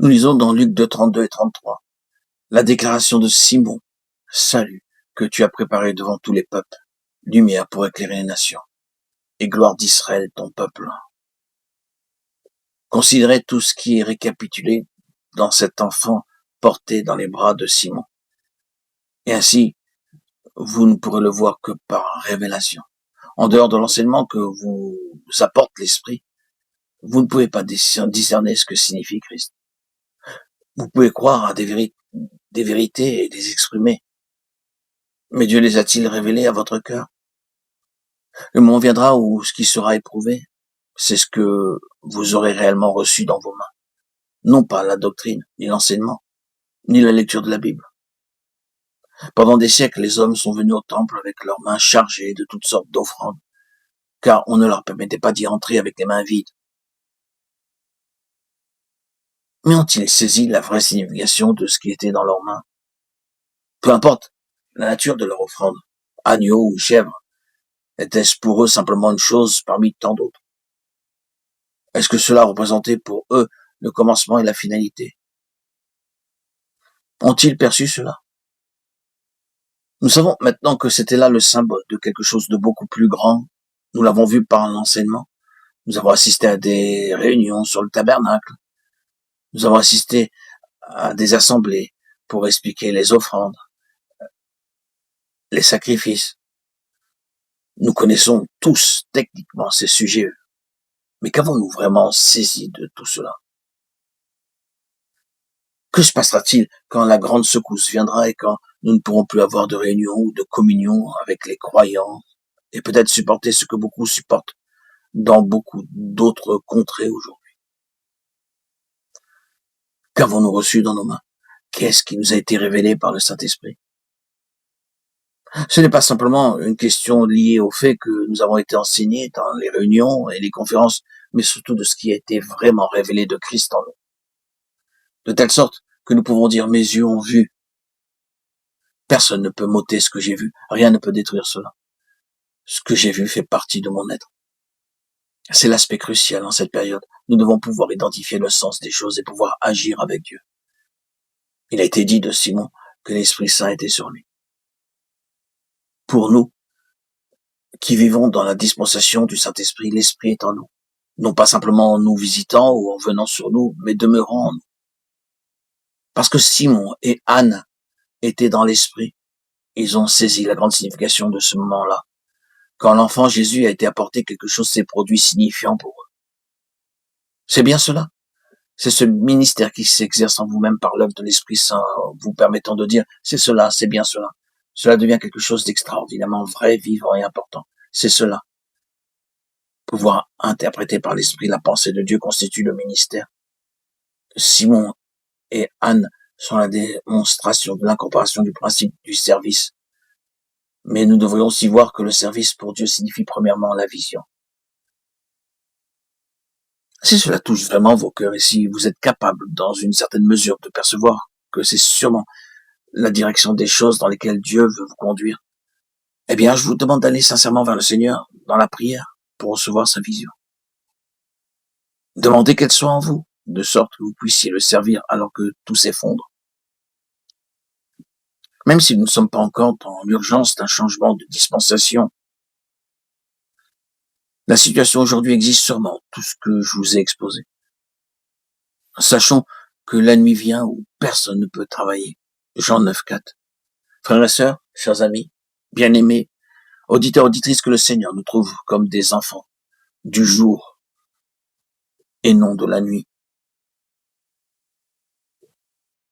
Nous lisons dans Luc 2, 32 et 33, la déclaration de Simon, salut, que tu as préparé devant tous les peuples, lumière pour éclairer les nations, et gloire d'Israël, ton peuple. Considérez tout ce qui est récapitulé dans cet enfant porté dans les bras de Simon. Et ainsi, vous ne pourrez le voir que par révélation. En dehors de l'enseignement que vous apporte l'Esprit, vous ne pouvez pas discerner ce que signifie Christ. Vous pouvez croire à des vérités et les exprimer. Mais Dieu les a-t-il révélées à votre cœur? Le moment viendra où ce qui sera éprouvé, c'est ce que vous aurez réellement reçu dans vos mains. Non pas la doctrine, ni l'enseignement, ni la lecture de la Bible. Pendant des siècles, les hommes sont venus au temple avec leurs mains chargées de toutes sortes d'offrandes, car on ne leur permettait pas d'y entrer avec les mains vides. Mais ont-ils saisi la vraie signification de ce qui était dans leurs mains? Peu importe la nature de leur offrande, agneau ou chèvre, était-ce pour eux simplement une chose parmi tant d'autres? Est-ce que cela représentait pour eux le commencement et la finalité? Ont-ils perçu cela? Nous savons maintenant que c'était là le symbole de quelque chose de beaucoup plus grand. Nous l'avons vu par l'enseignement. Nous avons assisté à des réunions sur le tabernacle. Nous avons assisté à des assemblées pour expliquer les offrandes, les sacrifices. Nous connaissons tous techniquement ces sujets. Mais qu'avons-nous vraiment saisi de tout cela? Que se passera-t-il quand la grande secousse viendra et quand nous ne pourrons plus avoir de réunion ou de communion avec les croyants et peut-être supporter ce que beaucoup supportent dans beaucoup d'autres contrées aujourd'hui? Qu'avons-nous reçu dans nos mains? Qu'est-ce qui nous a été révélé par le Saint-Esprit? Ce n'est pas simplement une question liée au fait que nous avons été enseignés dans les réunions et les conférences, mais surtout de ce qui a été vraiment révélé de Christ en nous. De telle sorte que nous pouvons dire « mes yeux ont vu ». Personne ne peut m'ôter ce que j'ai vu, rien ne peut détruire cela. Ce que j'ai vu fait partie de mon être. C'est l'aspect crucial en cette période. Nous devons pouvoir identifier le sens des choses et pouvoir agir avec Dieu. Il a été dit de Simon que l'Esprit Saint était sur lui. Pour nous, qui vivons dans la dispensation du Saint-Esprit, l'Esprit est en nous. Non pas simplement en nous visitant ou en venant sur nous, mais demeurant en nous. Parce que Simon et Anne étaient dans l'Esprit, ils ont saisi la grande signification de ce moment-là. Quand l'enfant Jésus a été apporté, quelque chose s'est produit signifiant pour eux. C'est bien cela. C'est ce ministère qui s'exerce en vous-même par l'œuvre de l'Esprit Saint, vous permettant de dire, c'est cela, c'est bien cela. Cela devient quelque chose d'extraordinairement vrai, vivant et important. C'est cela. Pouvoir interpréter par l'Esprit la pensée de Dieu constitue le ministère. Simon et Anne sont la démonstration de l'incorporation du principe du service. Mais nous devrions aussi voir que le service pour Dieu signifie premièrement la vision. Si cela touche vraiment vos cœurs et si vous êtes capable, dans une certaine mesure, de percevoir que c'est sûrement la direction des choses dans lesquelles Dieu veut vous conduire, eh bien, je vous demande d'aller sincèrement vers le Seigneur dans la prière pour recevoir sa vision. Demandez qu'elle soit en vous, de sorte que vous puissiez le servir alors que tout s'effondre. Même si nous ne sommes pas encore dans l'urgence d'un changement de dispensation, la situation aujourd'hui existe sûrement tout ce que je vous ai exposé. Sachons que la nuit vient où personne ne peut travailler. Jean 9, 4. Frères et sœurs, chers amis, bien-aimés, auditeurs, auditrices, que le Seigneur nous trouve comme des enfants du jour et non de la nuit.